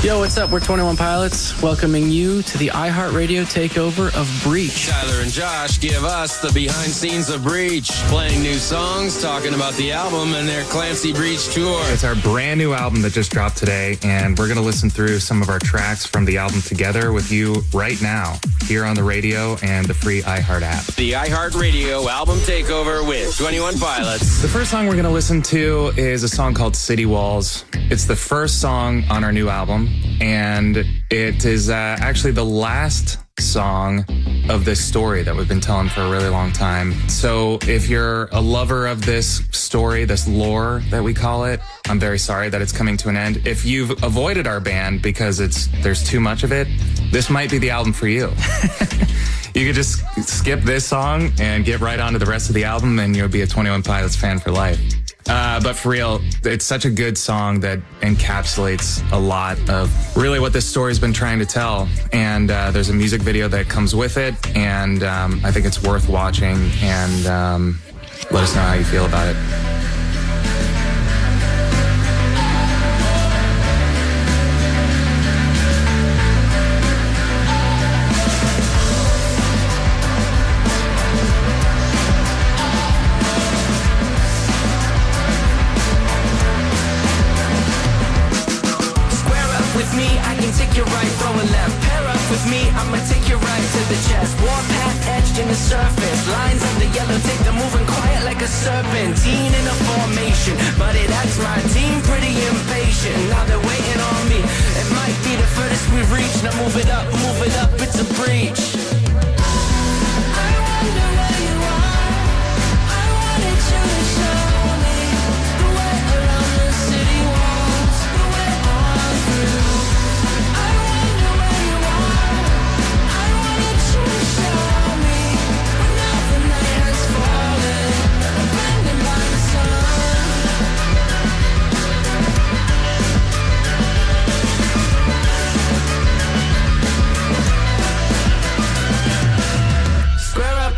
Yo, what's up? We're 21 Pilots, welcoming you to the iHeartRadio takeover of Breach. Tyler and Josh give us the behind scenes of Breach, playing new songs, talking about the album and their Clancy Breach tour. It's our brand new album that just dropped today, and we're going to listen through some of our tracks from the album together with you right now, here on the radio and the free iHeart app. The iHeartRadio album takeover with 21 Pilots. The first song we're going to listen to is a song called City Walls. It's the first song on our new album, and it is actually the last song of this story that we've been telling for a really long time. So if you're a lover of this story, this lore that we call it, I'm very sorry that it's coming to an end. If you've avoided our band because there's too much of it, this might be the album for you. You could just skip this song and get right onto the rest of the album, and you'll be a 21 Pilots fan for life. But for real, it's such a good song that encapsulates a lot of really what this story's been trying to tell. And there's a music video that comes with it, and I think it's worth watching. And let us know how you feel about it. Serpentine in a formation, but it acts my team pretty impatient. Now they're waiting on me. It might be the furthest we've reached. Now move it up, it's a breach. I wonder where you are. I wanted you to show me the way around the city walls, the way on through. I wonder where you are. I wanted you to show me, but now the night has fallen.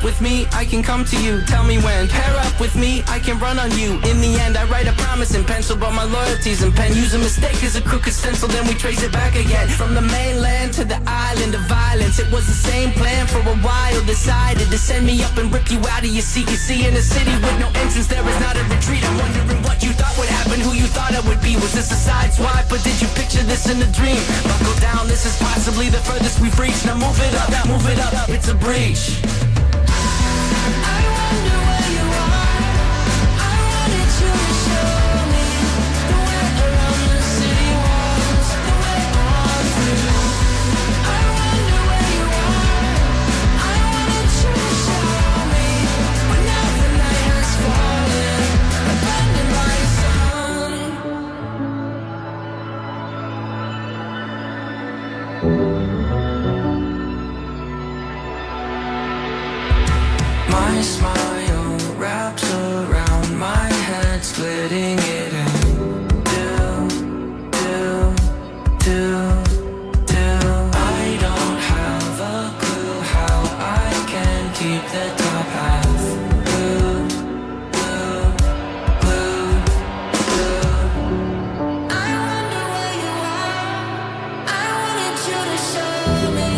With me, I can come to you, tell me when. Pair up with me, I can run on you. In the end, I write a promise in pencil, but my loyalty's in pen. Use a mistake as a crooked stencil, then we trace it back again. From the mainland to the island of violence, it was the same plan for a while. Decided to send me up and rip you out of your seat. You see, in a city with no entrance, there is not a retreat. I'm wondering what you thought would happen, who you thought I would be. Was this a side swipe, or did you picture this in a dream? Buckle down, this is possibly the furthest we've reached. Now move it up, it's a breach. My smile wraps around my head, splitting it in two. I don't have a clue how I can keep the top half glued. I wonder where you are. I wanted you to show me.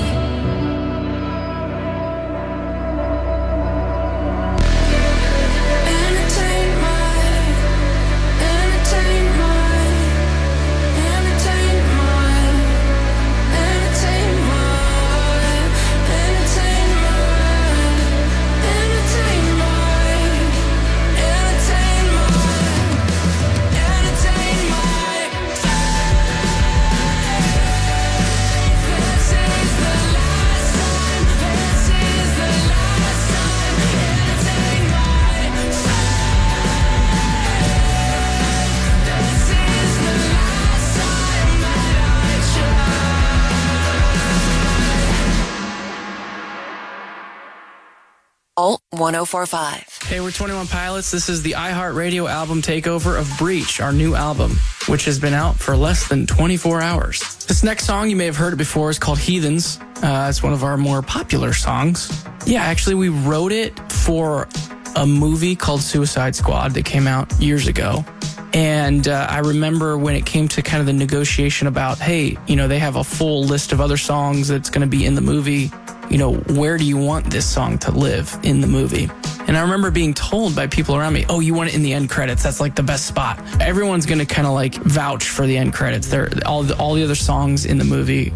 Alt 1045. Hey, we're 21 Pilots. This is the iHeartRadio album takeover of Breach, our new album, which has been out for less than 24 hours. This next song, you may have heard it before, is called Heathens. It's one of our more popular songs. Yeah, actually, we wrote it for a movie called Suicide Squad that came out years ago. And I remember when it came to kind of the negotiation about, hey, they have a full list of other songs that's going to be in the movie. Where do you want this song to live in the movie? And I remember being told by people around me, oh, you want it in the end credits. That's like the best spot. Everyone's going to kind of like vouch for the end credits. They're all the other songs in the movie,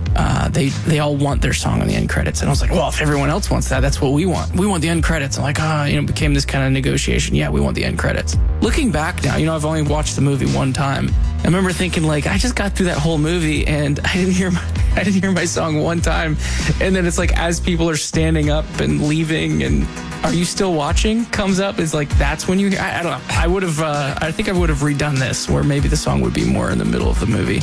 they all want their song on the end credits. And I was like, well, if everyone else wants that, that's what we want. We want the end credits. I'm like, it became this kind of negotiation. Yeah, we want the end credits. Looking back now, I've only watched the movie one time. I remember thinking like, I just got through that whole movie and I didn't hear my song one time. And then it's like, as people are standing up and leaving and are you still watching comes up, it's like, that's when I don't know. I think I would have redone this where maybe the song would be more in the middle of the movie.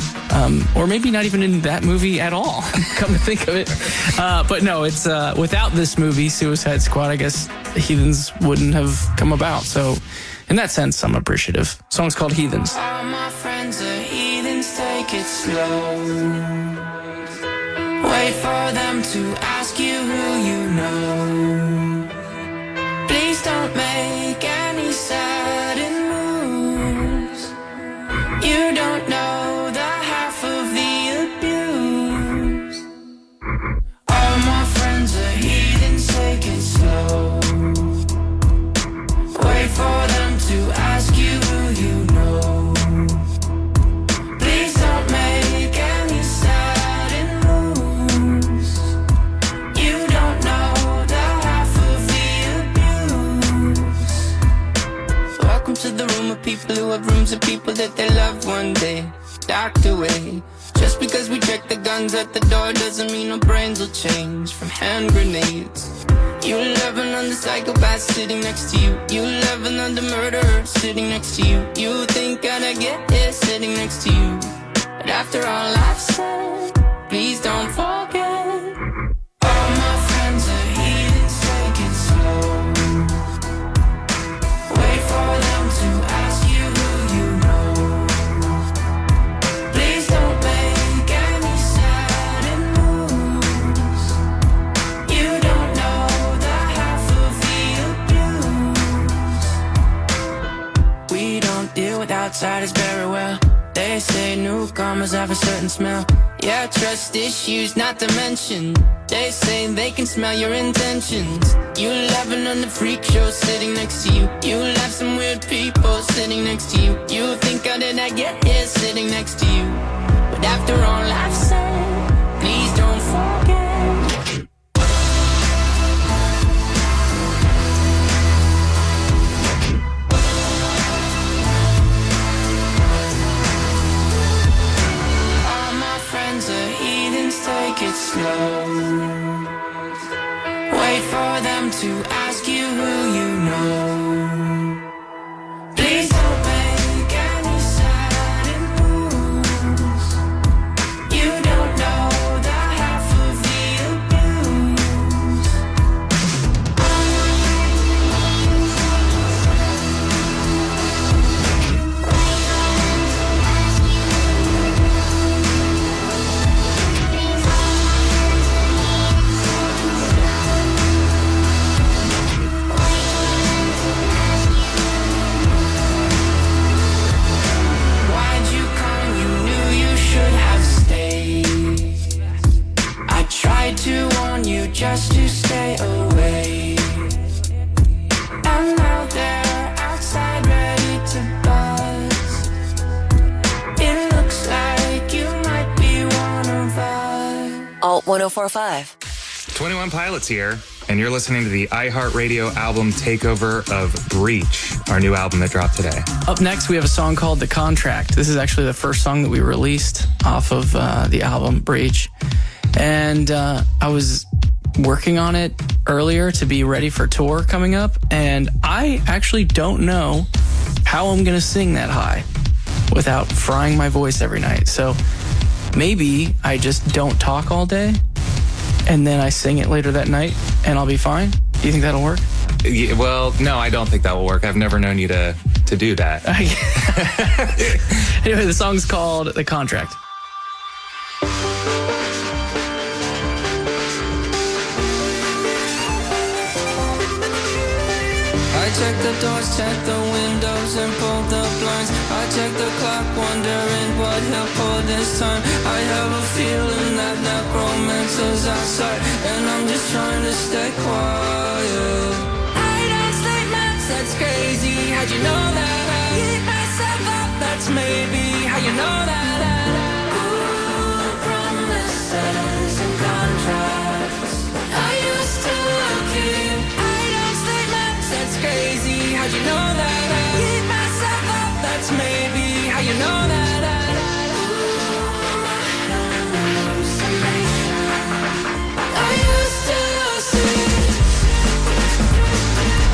Or maybe not even in that movie at all, come to think of it. But no, it's without this movie, Suicide Squad, I guess Heathens wouldn't have come about. So in that sense, I'm appreciative. Song's called Heathens. All my friends are heathens, take it slow. Wait for them to ask you who you know. Please don't make any sudden moves. You don't know the half of the abuse. All my friends are heathens, take it slow. Wait for them to ask you who you know. Please don't make any sudden moves. You don't know the half of the abuse. Welcome to the room of people who have rooms of people that they loved one day docked away. Just because we check the guns at the door doesn't mean our brains will change from hand grenades. You love another psychopath sitting next to you. You love another murderer sitting next to you. You think I'd get here sitting next to you. But after all I've said, please don't forget. All my friends are heathens, take it slow. Wait for them to ask you who you know. Please don't make any sudden moves. You don't know the half of the abuse. We don't deal with outsiders very well. They say newcomers have a certain smell. Yeah, trust issues not to mention. They say they can smell your intentions. You laughing on the freak show sitting next to you. You laugh some weird people sitting next to you. You think how did I get here sitting next to you. But after all I've said, please don't forget. Take it slow. Wait for them to ask you who you know. Please don't make any sudden moves. You don't know the half of the abuse. To warn you just to stay away. And now they're outside ready to buzz. It looks like you might be one of us. Alt 1045. 21 Pilots here, and you're listening to the iHeartRadio album Takeover of Breach, our new album that dropped today. Up next, we have a song called The Contract. This is actually the first song that we released off of the album Breach. And I was working on it earlier to be ready for tour coming up. And I actually don't know how I'm going to sing that high without frying my voice every night. So maybe I just don't talk all day and then I sing it later that night and I'll be fine. Do you think that'll work? Yeah, well, no, I don't think that will work. I've never known you to do that. Anyway, the song's called The Contract. I check the doors, check the windows, and pull the blinds. I check the clock, wondering what he'll pull this time. I have a feeling that necromancer's outside, and I'm just trying to stay quiet. I don't sleep much, that's crazy. How'd you know that? I keep myself up, that's maybe how you know that. Ooh, promises and contracts I used to keep. I don't sleep much, that's crazy. How'd you know that? I keep myself up, that's maybe how you know that. I used to see.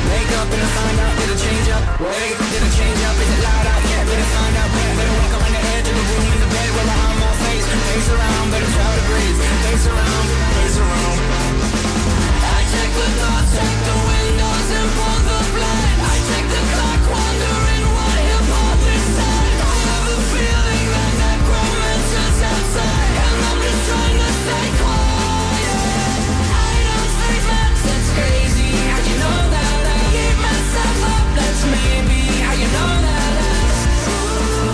Wake up and I find out, did it change up? Wait, did it change up? Is it loud out? Yeah, did it find out? Better wake up on the edge of the room in the bed where I'm on my face. Face around, better try to breathe. Face around, face around. I check the doors, check the windows, and pull the blind. I check the clock, wondering what he'll pull this time. I have a feeling that necromancer's outside, and I'm just trying to stay quiet. I don't sleep much, that's crazy. How'd you know that? I keep myself up, that's maybe how you know that.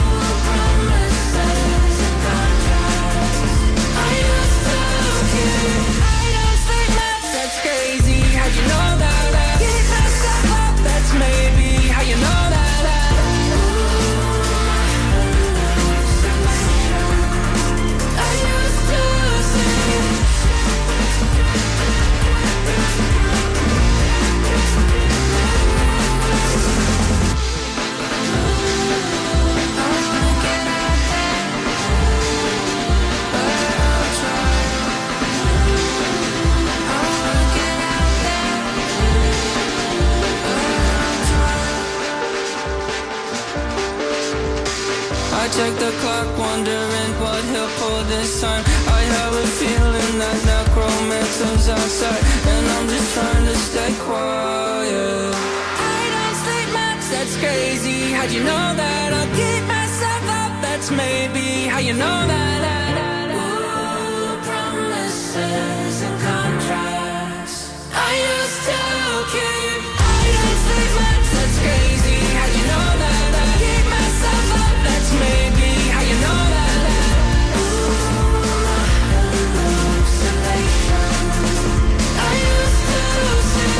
Ooh, promises and contracts I used to keep. I don't sleep much, that's crazy. How'd you know that? I keep myself up, that's maybe how you know that. I used to see. I check the clock, wondering what he'll pull this time. I have a feeling that necromancer's outside, and I'm just trying to stay quiet. I don't sleep much, that's crazy. How'd you know that? I'll keep myself up, that's maybe how you know that. Ooh, promises and contracts I used to keep. I don't sleep much, that's crazy. How'd you know that? I keep myself up, that's maybe how you know that. I used to see.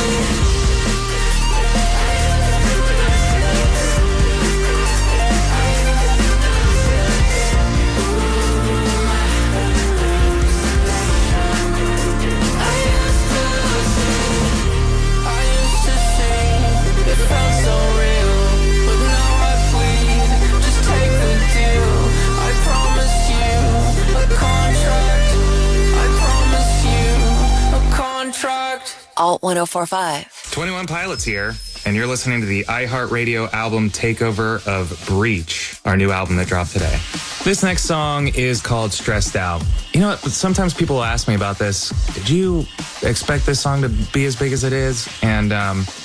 Alt 1045. 21 Pilots here, and you're listening to the iHeartRadio album Takeover of Breach, our new album that dropped today. This next song is called Stressed Out. You know what? Sometimes people ask me about this. Did you expect this song to be as big as it is? And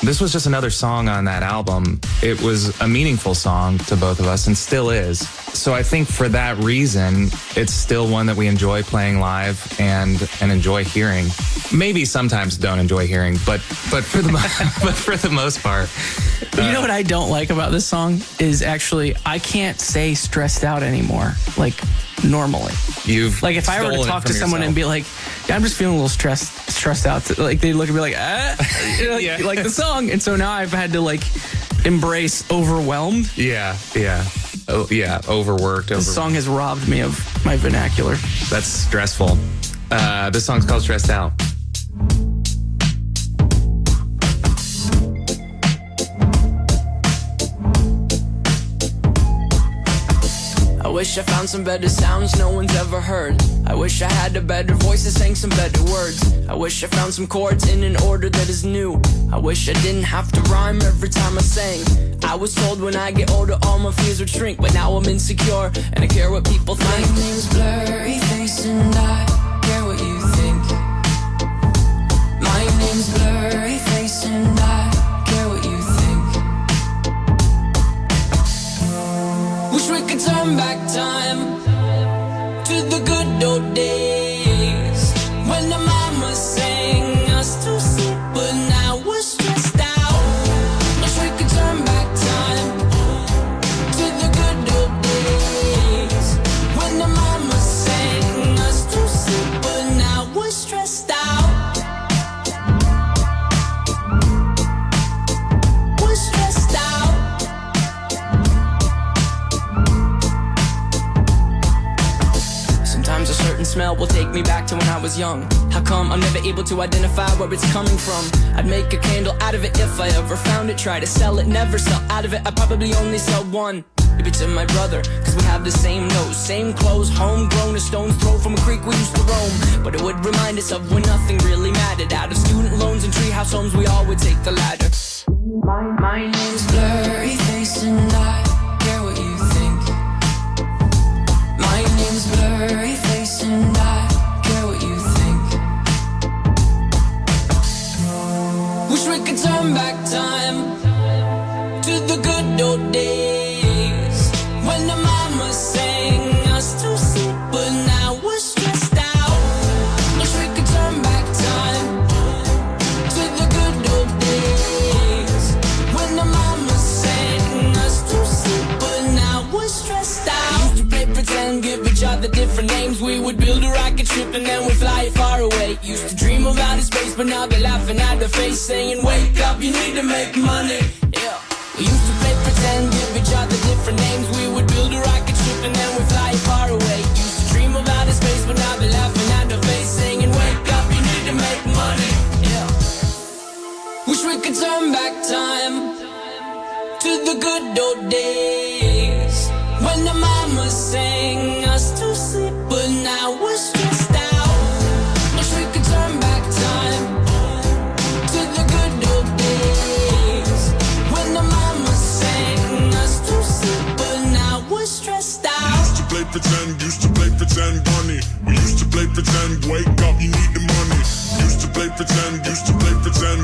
this was just another song on that album. It was a meaningful song to both of us and still is. So I think for that reason, it's still one that we enjoy playing live and enjoy hearing. Maybe sometimes don't enjoy hearing, but for the most part. You know what I don't like about this song is actually I can't say stressed out anymore, like normally. You've like if I were to talk to someone and be like, yeah, I'm just feeling a little stressed out, like they look at me like, yeah. like the song, and so now I've had to like embrace overwhelmed. Yeah. Oh, yeah, overworked. This song has robbed me of my vernacular. That's stressful. This song's called Stressed Out. I wish I found some better sounds no one's ever heard. I wish I had a better voice that sang some better words. I wish I found some chords in an order that is new. I wish I didn't have to rhyme every time I sang. I was told when I get older all my fears would shrink, but now I'm insecure and I care what people think. My name's Blurry Face and I care what you think. My name's Blurry Face and I care what you think. Wish we could turn back time to the good old days when the mama sang us to sleep, but now we're stressed out. Wish we could certain smell will take me back to when I was young. How come I'm never able to identify where it's coming from? I'd make a candle out of it if I ever found it. Try to sell it, never sell out of it. I'd probably only sell one. Maybe to my brother, cause we have the same nose, same clothes, homegrown, a stone's throw from a creek we used to roam. But it would remind us of when nothing really mattered. Out of student loans and treehouse homes, we all would take the ladder. My name's Blurry Face and I care what you think. My name's Blurry Face and I care what you think. Wish we could turn back time to the good old days. When the mama sang us to sleep, but now we're stressed out. Wish we could turn back time to the good old days. When the mama sang us to sleep, but now we're stressed out. Used to play pretend, give each other different names. We would build a rocket ship and then we'd fly far away. Used to dream of outer space, but now they're laughing at the face, saying, wake up, you need to make money. Yeah. We used to play pretend, give each other different names. We would build a rocket ship and then we'd fly far away. Used to dream of outer space, but now they're laughing at the face, saying, wake up, you need to make money. Yeah. Wish we could turn back time to the good old days. When the mama sang us to sleep, but now we're stressed out. Wish we could turn back time to the good old days. When the mama sang us to sleep, but now we're stressed out. Used to play pretend, bunny. We used to play pretend, wake up, you need the money. Used to play pretend,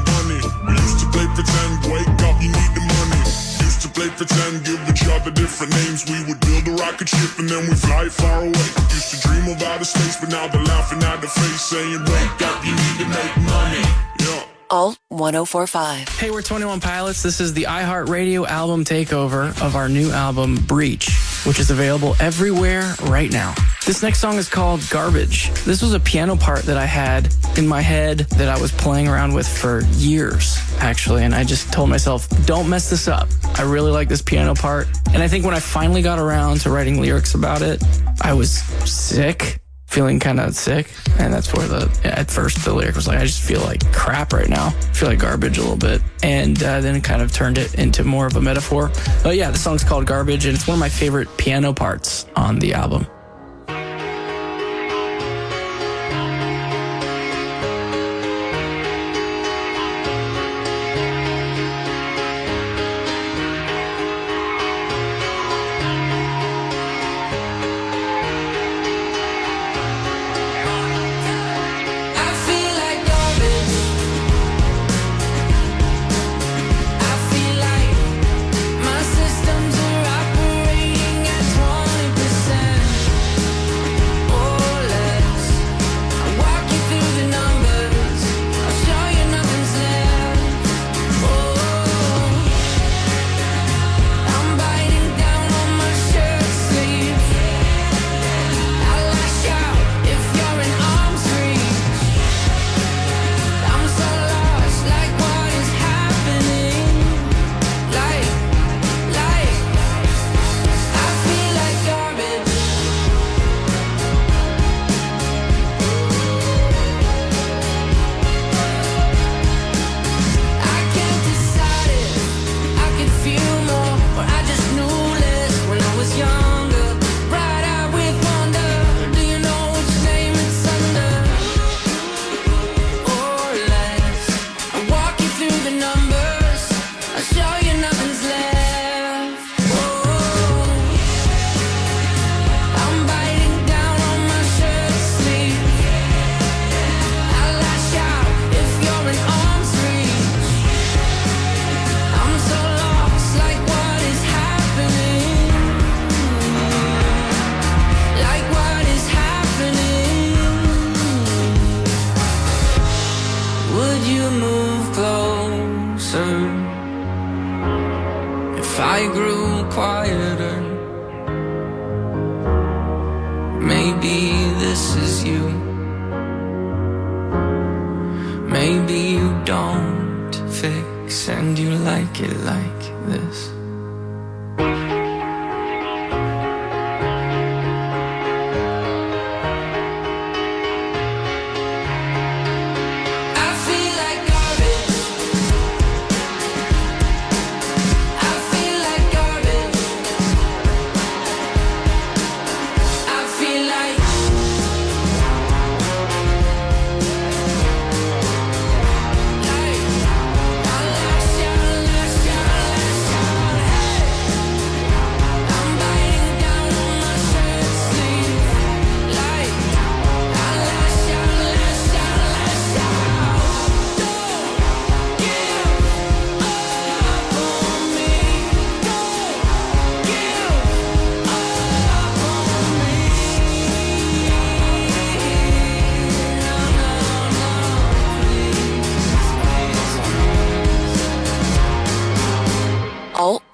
bunny. We used to play pretend, wake up, you need the money. Used to play pretend, give each other different names. We would build a rocket ship and then we fly far away. Used to dream of outer space, but now they're laughing at the face, saying, wake up, you need to make money. Yeah. Alt 1045. Hey, we're 21 Pilots. This is the iHeartRadio album takeover of our new album, Breach, which is available everywhere right now. This next song is called Garbage. This was a piano part that I had in my head that I was playing around with for years, actually, and I just told myself, don't mess this up. I really like this piano part. And I think when I finally got around to writing lyrics about it, I was sick. Feeling kind of sick, and that's where at first the lyric was like, I just feel like crap right now. I feel like garbage a little bit, and then it kind of turned it into more of a metaphor. But yeah, the song's called Garbage, and it's one of my favorite piano parts on the album.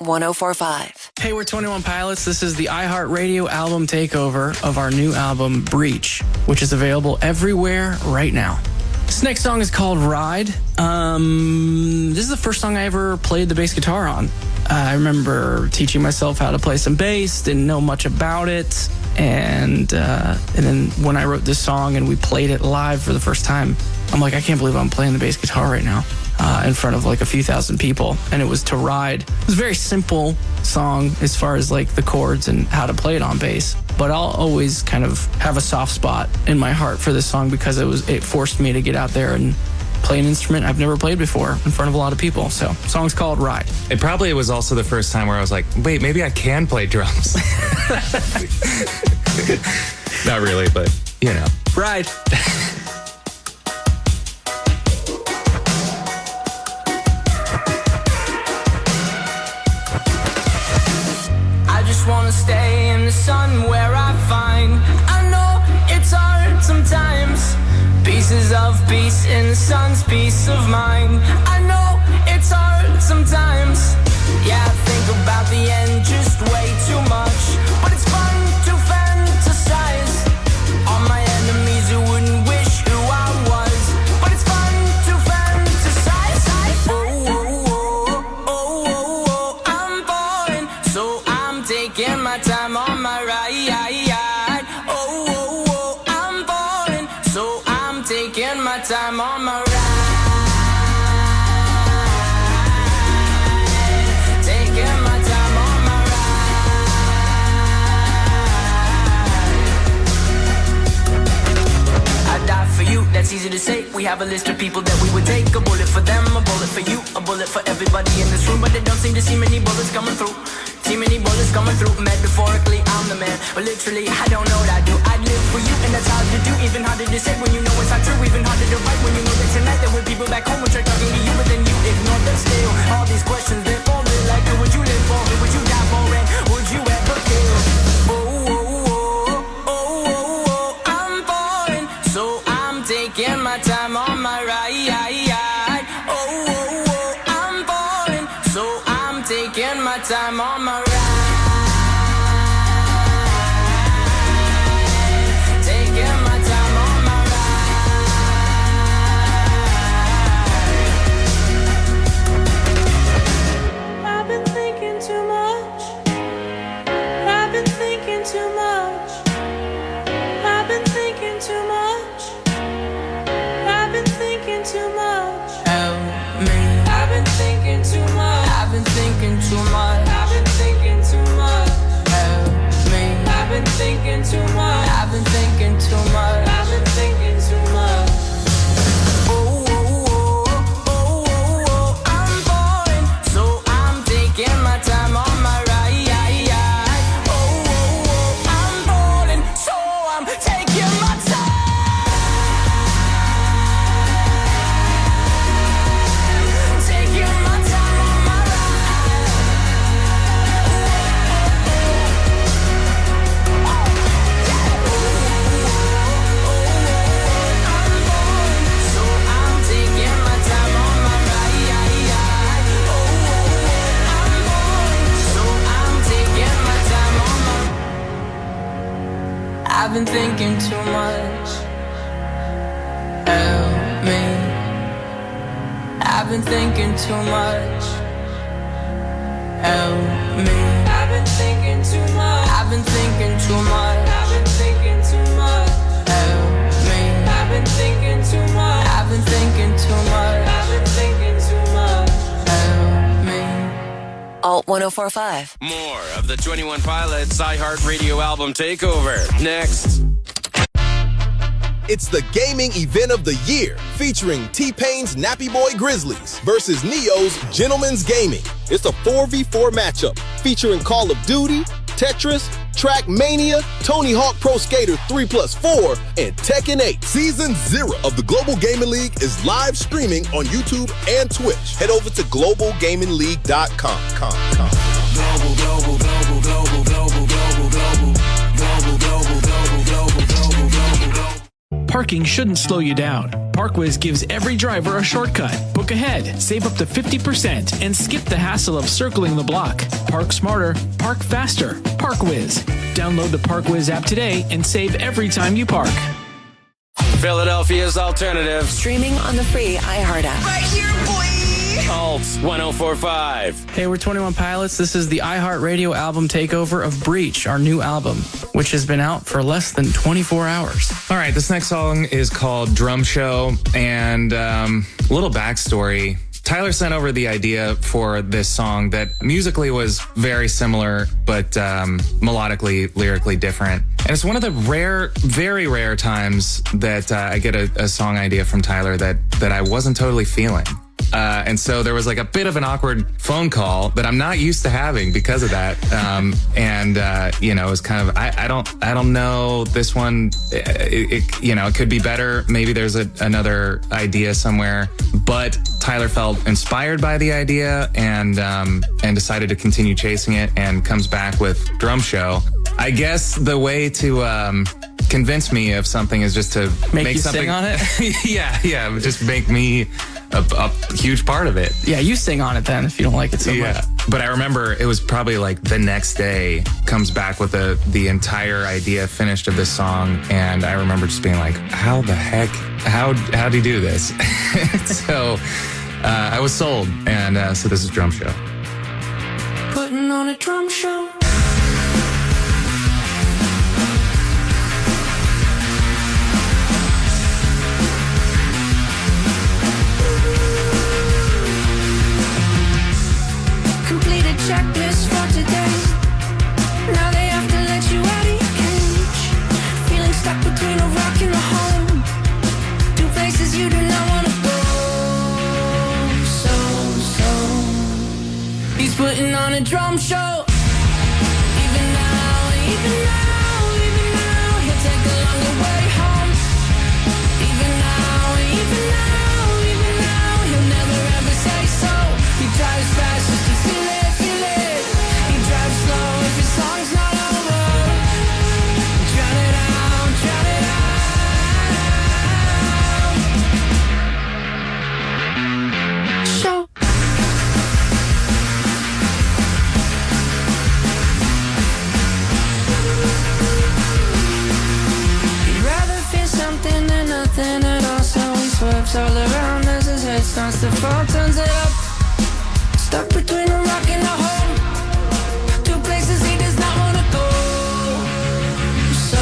1045. Hey, we're 21 Pilots. This is the iHeartRadio album takeover of our new album, Breach, which is available everywhere right now. This next song is called Ride. This is the first song I ever played the bass guitar on. I remember teaching myself how to play some bass, didn't know much about it. And then when I wrote this song and we played it live for the first time, I'm like, I can't believe I'm playing the bass guitar right now in front of like a few thousand people. And it was To Ride. It was a very simple song as far as like the chords and how to play it on bass. But I'll always kind of have a soft spot in my heart for this song because it forced me to get out there and play an instrument I've never played before in front of a lot of people. So, the song's called Ride. It probably was also the first time where I was like, wait, maybe I can play drums. Not really, but, you know. Ride. I just wanna stay in the sun where I find. I know it's hard sometimes. Pieces of peace in the sun's peace of mind. I know it's hard sometimes. Yeah, I think about the end just way too much. But it's fun to fantasize on my enemies who wouldn't wish who I was. But it's fun to fantasize. Oh, I'm falling, so I'm taking my time on my ride. Oh, I'm falling, so I'm taking my time on my ride. Taking my time on my ride. I die for you, that's easy to say. We have a list of people that we would take. A bullet for them, a bullet for you, a bullet for everybody in this room. But they don't seem to see many bullets coming through. Too many bullets coming through. Metaphorically, I'm the man, but literally, I don't know what I do. I'd live for you, and that's hard to do. Even harder to say when you know it's not true. Even harder to write when you know that tonight there were people back home who tried talking to you, but then you ignore them still. All these questions, they're falling like, who would you live for? Who would you die for? And would you ever kill? Oh, I'm falling, so I'm taking my time on my ride. Oh, I'm falling, so I'm taking my time on my ride. Taking my time on my ride. I've been thinking too much. I've been thinking too much. I've been thinking too much. I've been thinking too much. Help me. I've been thinking too much. I've been thinking too much. I've been thinking too much. Help me. I've been thinking too much. I've been thinking too much. I've been thinking too much. Oh, I'm falling, so I'm taking my time on my ride. Oh, I'm falling, so I'm taking my time. Taking my time on my I've been thinking too much. Help me. I've been thinking too much. Help me. I've been thinking too much. I've been thinking too much. I've been thinking too much. Help me. I've been thinking too much. I've been thinking too much. I've been thinking too much. Help me. Alt 1045. More of the 21 Pilots iHeartRadio album takeover. Next. It's the gaming event of the year, featuring T-Pain's Nappy Boy Grizzlies versus Neo's Gentleman's Gaming. It's a 4v4 matchup featuring Call of Duty, Tetris, Trackmania, Tony Hawk Pro Skater 3+4, and Tekken 8. Season 0 of the Global Gaming League is live streaming on YouTube and Twitch. Head over to globalgamingleague.com. Parking shouldn't slow you down. Parkwiz gives every driver a shortcut. Book Look ahead, save up to 50%, and skip the hassle of circling the block. Park smarter, park faster. ParkWiz. Download the ParkWiz app today and save every time you park. Philadelphia's alternative. Streaming on the free iHeart app. Right here, boy. Alt 1045. Hey, we're 21 Pilots. This is the iHeartRadio album Takeover of Breach, our new album, which has been out for less than 24 hours. All right, this next song is called Drum Show, and a little backstory. Tyler sent over the idea for this song that musically was very similar, but melodically, lyrically different. And it's one of the rare, very rare times that I get a song idea from Tyler that I wasn't totally feeling. And so there was like a bit of an awkward phone call that I'm not used to having because of that. You know, it was kind of, I don't know this one, it could be better. Maybe there's another idea somewhere, but Tyler felt inspired by the idea and decided to continue chasing it and comes back with Drum Show. I guess the way to, convince me of something is just to Make you something sing on it? yeah, just make me a huge part of it. Yeah, you sing on it then if you don't like it so much. But I remember it was probably like the next day comes back with the entire idea finished of this song, and I remember just being like, how the heck, how'd he do this? So I was sold, and so this is Drum Show. Putting on a drum show. Checklist for today. Now they have to let you out of your cage. Feeling stuck between a rock and a home. Two places you do not want to go. So he's putting on a drum show. Even now, he'll take a longer way home. Even now, he'll never ever say so. He drives fast just to feel it. Song's not over. Drown it out, drown it out. Show. He'd rather feel something than nothing at all, so he swerves all around as his head starts to fall, turns it up. Stuck between a rock and a hole. Places he does not want to go. So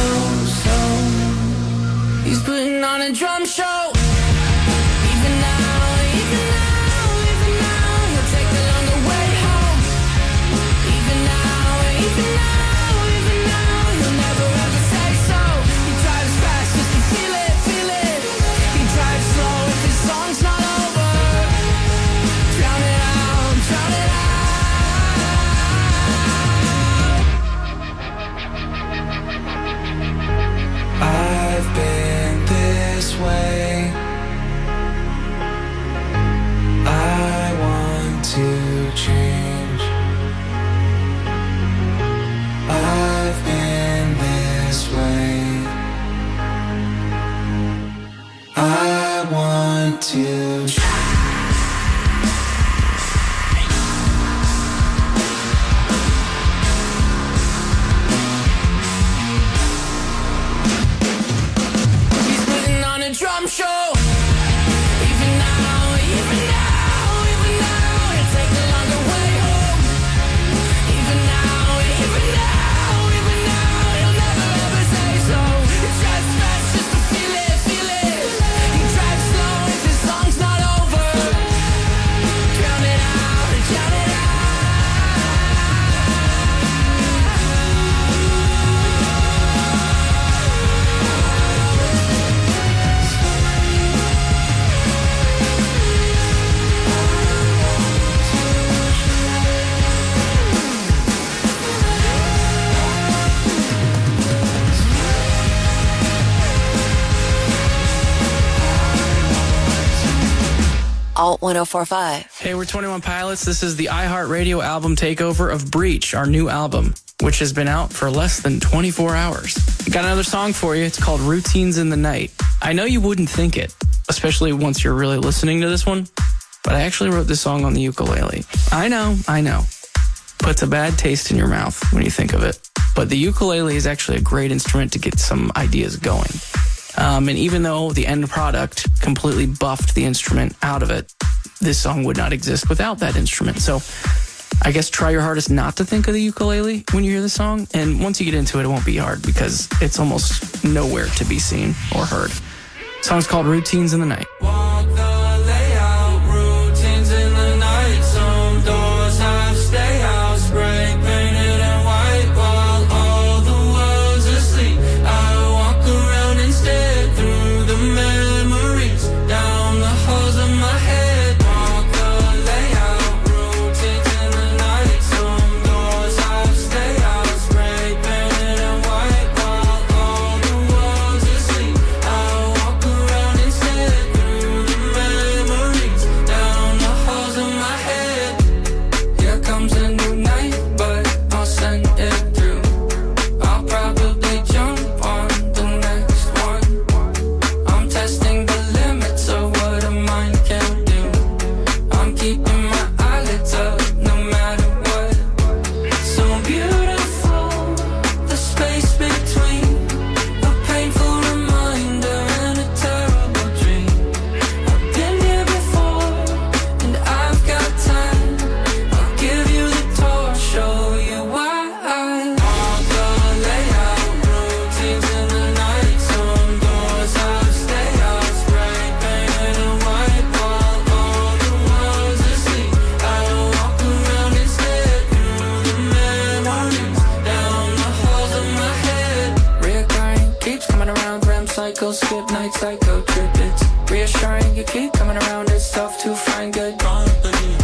he's putting on a drum show. Even now, he'll take a longer way home. Even now, he'll never ever say so. He drives fast just to feel it. He drives slow if his song's not over. Drown it out, drown it out. I've been this way. I want to change. I've been this way. I want to change. Drum show. Even now, he'll take a longer way home. Even now, he'll never ever say so. He drives fast just to feel it. He drives slow if his song's not over. Drown it out, drown it out. Alt 1045. Hey, we're 21 Pilots. This is the iHeartRadio album Takeover of Breach, our new album, which has been out for less than 24 hours. Got another song for you. It's called Routines in the Night. I know you wouldn't think it, especially once you're really listening to this one, but I actually wrote this song on the ukulele. I know. Puts a bad taste in your mouth when you think of it. But the ukulele is actually a great instrument to get some ideas going. And even though the end product completely buffed the instrument out of it, this song would not exist without that instrument. So I guess try your hardest not to think of the ukulele when you hear the song. And once you get into it, it won't be hard because it's almost nowhere to be seen or heard. The song's called Routines in the Night. Walk the layout, routines in the night. Some doors have stay out, spray painted and white while all the world's asleep. I walk around instead through the memories, down the halls of my head. Walk the layout, routines in the night. Some doors have stay out, spray painted and white while all the world's asleep. I walk around instead through the memories, down the halls of my head. Here comes a new night, but I'll send it through. I'll probably jump on the next one. I'm testing the limits of what a mind can do. I'm keeping my eyelids up no matter what. So beautiful, the space between a painful reminder and a terrible dream. I've been here before, and I've got time. I'll give you the tour, show you why. Walk the layout, routines in the night. Some doors have stay out, spray painted and white while all the world's asleep. I walk around instead through the memories, down the halls of my head. Reoccurring, keeps coming around, REM cycle, skip night, psycho trip. It's reassuring, you keep coming around, it's tough to find good company.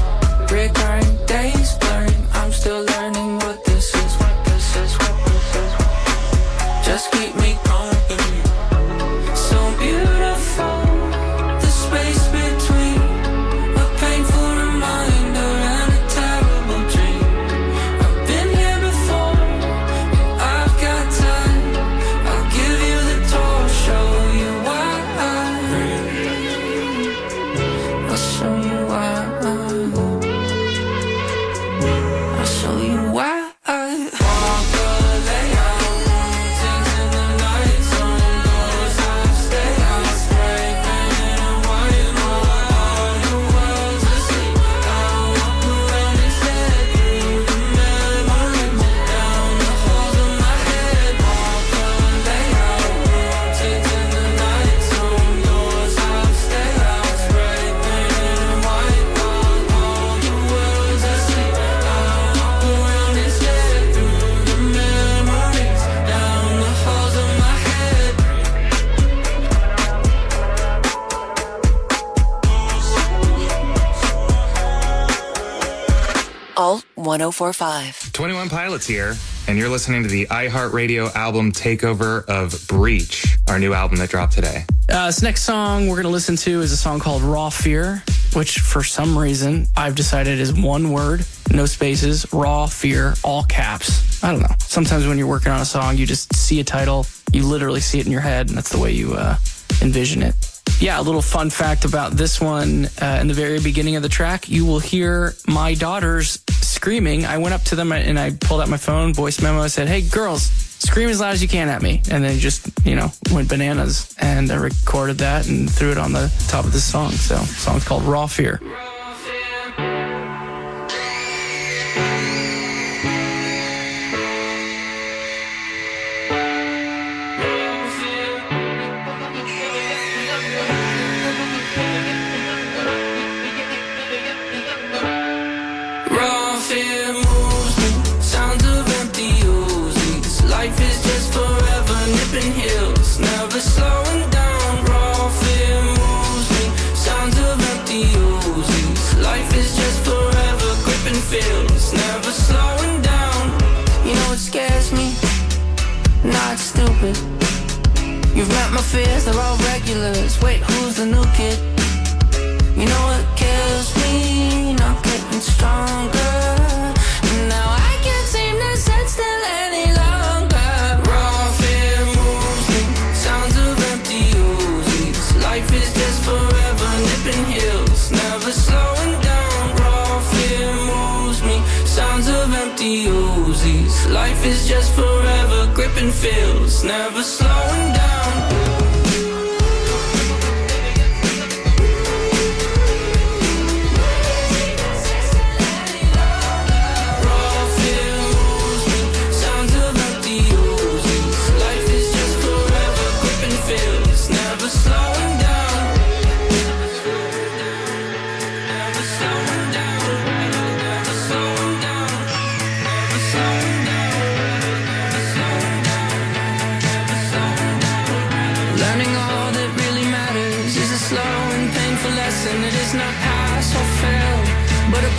Reoccurring, days blurring, I'm still learning what this is, what this is, what this is. Just keep me company. So beautiful, the space between a painful reminder and a terrible dream. I've been here before, and I've got time. I'll give you the tour, show you why. I'll show you why. I'll show you why. Walk the layout, routines in the night. Some doors have stay out, spray painted and white while all the world's asleep. I walk around instead through the memories, down the halls of my head. Walk the layout, routines in the night. Some doors have stay out, spray painted and white while all the world's asleep. I walk around instead through the memories, down the halls of my head. Alt 1045. 21 Pilots here, and you're listening to the iHeartRadio album Takeover of Breach, our new album that dropped today. This next song we're going to listen to is a song called Raw Fear, which for some reason I've decided is one word, no spaces, Raw Fear, all caps. I don't know. Sometimes when you're working on a song, you just see a title, you literally see it in your head, and that's the way you envision it. Yeah, a little fun fact about this one. In the very beginning of the track, you will hear my daughters screaming. I went up to them and I pulled out my phone, voice memo. I said, "Hey, girls, scream as loud as you can at me." And they just, went bananas. And I recorded that and threw it on the top of this song. So the song's called Raw Fear. Raw fear moves me, sounds of empty Uzis. Life is just forever nipping heels, never slowing down. Raw fear moves me, sounds of empty Uzis. Life is just forever gripping feels, never slowing down. You know what scares me? Not stupid. You've met my fears, they're all regulars. Wait, who's the new kid? You know what kills me? Not getting stronger. Now I can't seem to sit still any longer. Raw fear moves me, sounds of empty Uzis. Life is just forever nipping heels, never slow It's never slowing down.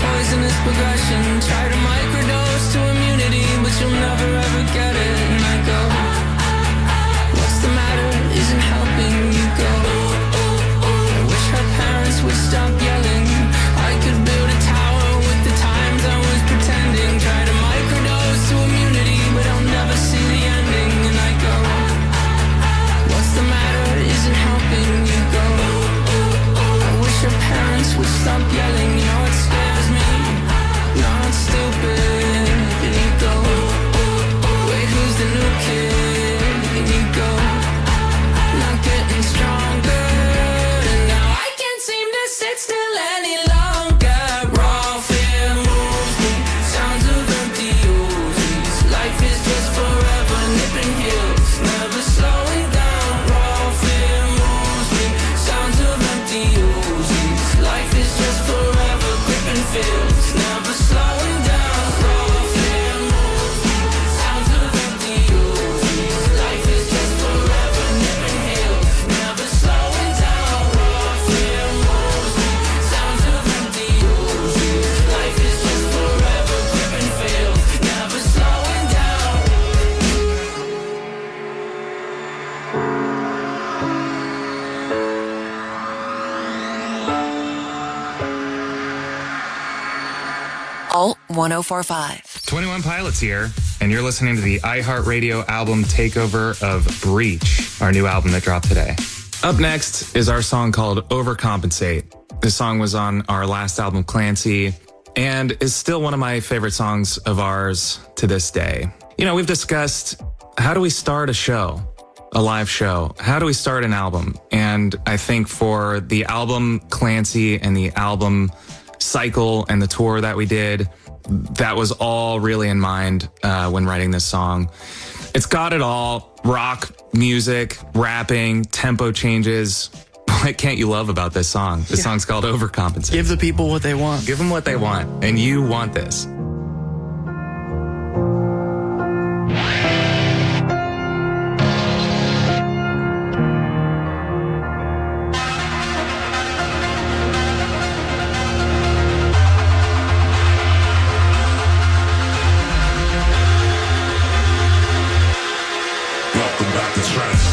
Poisonous progression. Try to microdose to immunity, but you'll never ever get it. And I go, what's the matter? Isn't helping you go. I wish her parents would stop yelling. I could build a tower with the times I was pretending. Try to microdose to immunity, but I'll never see the ending. And I go, what's the matter? Isn't helping you go. I wish her parents would stop yelling. You know it scares me. Not stupid, and you go, wait, who's the new kid? And you go, not getting stronger, and now I can't seem to sit still any longer. Raw fear moves me, sounds of empty oozes. Life is just forever nipping heels, never slowing down. Raw fear moves me, sounds of empty oozes. Life is just forever gripping feels. Never slowing down, raw fear moves me. Sounds of empty oozes. Life is just forever nipping heels. Never slowing down, raw fear moves me. Sounds of empty oozes. Life is just forever gripping feels. Never slowing down. Alt 1045. 21 Pilots here, and you're listening to the iHeartRadio album Takeover of Breach, our new album that dropped today. Up next is our song called Overcompensate. This song was on our last album, Clancy, and is still one of my favorite songs of ours to this day. You know, we've discussed, how do we start a show, a live show? How do we start an album? And I think for the album Clancy and the album cycle and the tour that we did, that was all really in mind when writing this song. It's got it all: rock music, rapping, tempo changes. What can't you love about this song? This song's called Overcompensate. Give the people what they want. Give them what they want, and you want this. Overcompensate.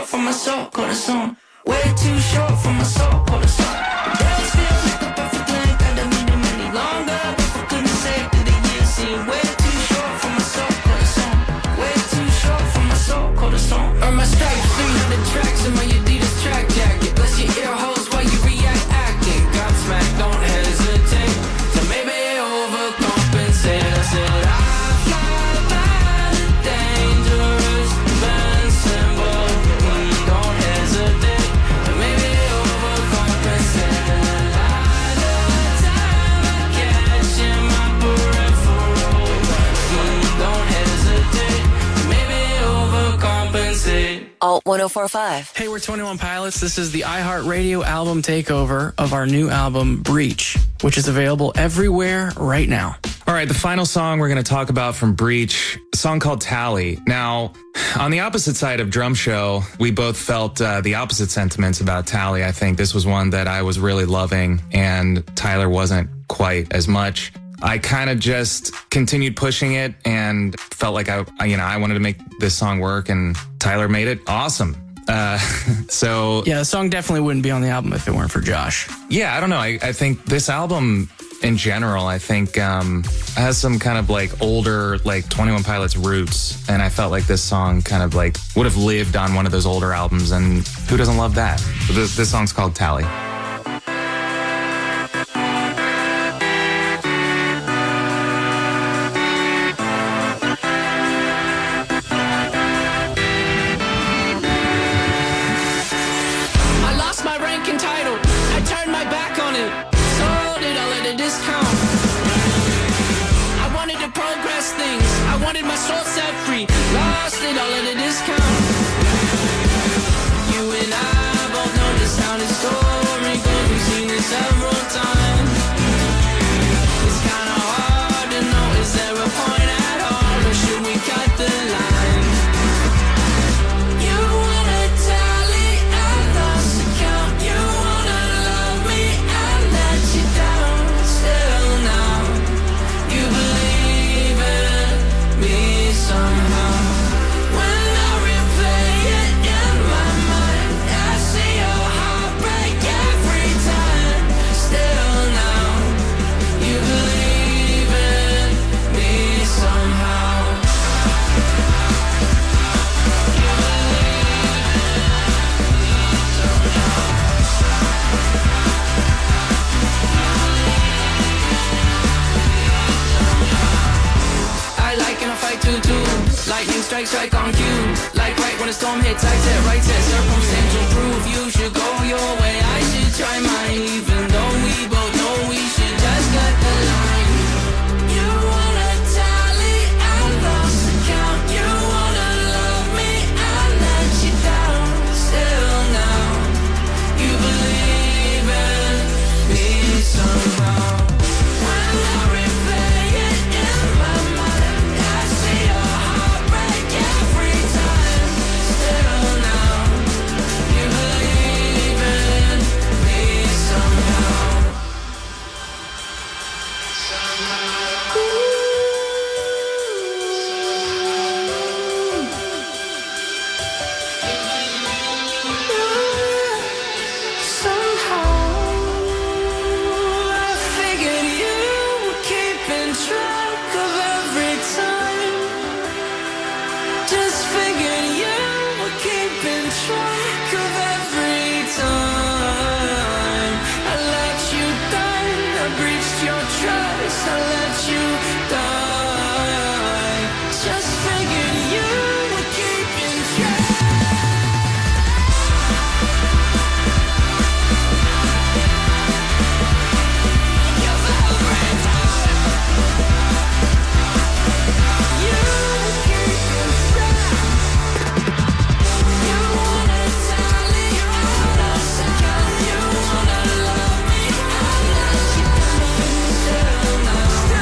short for my soul, corazón. Way too short for my soul, corazón. Days feel like a perfect length, I don't need them any longer. But for goodness sake, do the years seem way too short for my soul, corazón. Way too short for my soul, corazón. Earn my stripes, 300 tracks in my Adidas track jacket. Bless your ear holes while you react acting. Godsmack, don't hesitate. So maybe overcompensate. I said I fly by the dangerous band symbol. Don't hesitate. So maybe overcompensate. A lot of time I catch in my peripheral. Don't hesitate. So maybe overcompensate. Alt 1045. Hey, we're 21 Pilots. This is the iHeartRadio album takeover of our new album, Breach, which is available everywhere right now. All right, the final song we're going to talk about from Breach, a song called Tally. Now, on the opposite side of Drum Show, we both felt the opposite sentiments about Tally. I think this was one that I was really loving, and Tyler wasn't quite as much. I kind of just continued pushing it and felt like I wanted to make this song work, and Tyler made it awesome. So yeah, the song definitely wouldn't be on the album if it weren't for Josh. Yeah, I don't know. I think this album in general, I think has some kind of like older, like 21 Pilots roots, and I felt like this song kind of like would have lived on one of those older albums, and who doesn't love that? So this song's called Tally. Strike on cue, like right when a storm hits, I said right set, circumstantial proof. You should go your way, I should try mine, even though we both know we should just cut the line. You wanna tally, I lost the count. You wanna love me, I let you down. Still now, you believe in me somehow. When I replay it in my mind, I see your heart break every time. Still now, you believe in me somehow. I figured you were keeping track of every time. Just figured you were keeping track of every time. I let you down, I breached your trust, I let you die. Just figured you were keeping track. Of every time. You were keeping track. You wanna tally, I lost the count. You wanna love me, I let you down. Still now.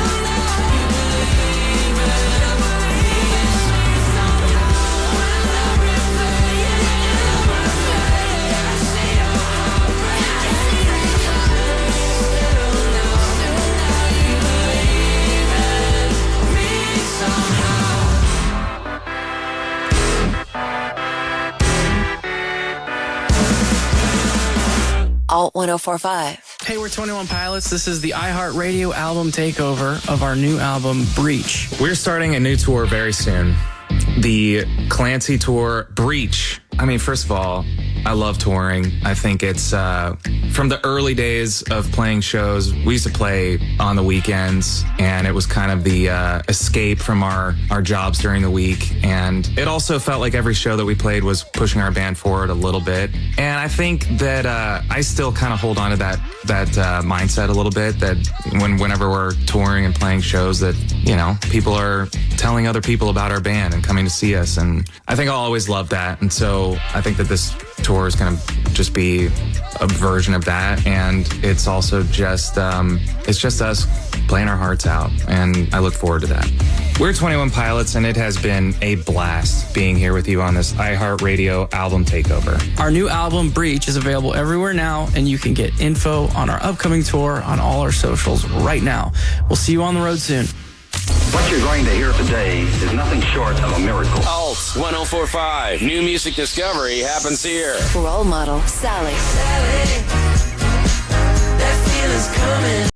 Alt 1045. Hey, we're 21 Pilots. This is the iHeartRadio album takeover of our new album, Breach. We're starting a new tour very soon. The Clancy Tour, Breach. I mean, first of all, I love touring. I think it's from the early days of playing shows. We used to play on the weekends, and it was kind of the escape from our jobs during the week. And it also felt like every show that we played was pushing our band forward a little bit. And I think that I still kind of hold on to that mindset a little bit, that whenever we're touring and playing shows, that, you know, people are telling other people about our band and coming to see us. And I think I'll always love that. And so I think that this tour is going to just be a version of that. And it's also just, it's just us playing our hearts out. And I look forward to that. We're 21 Pilots, and it has been a blast being here with you on this iHeartRadio album takeover. Our new album, Breach, is available everywhere now, and you can get info on our upcoming tour on all our socials right now. We'll see you on the road soon. What you're going to hear today is nothing short of a miracle. Alt 1045. New music discovery happens here. Role model, Sally. That feeling's coming.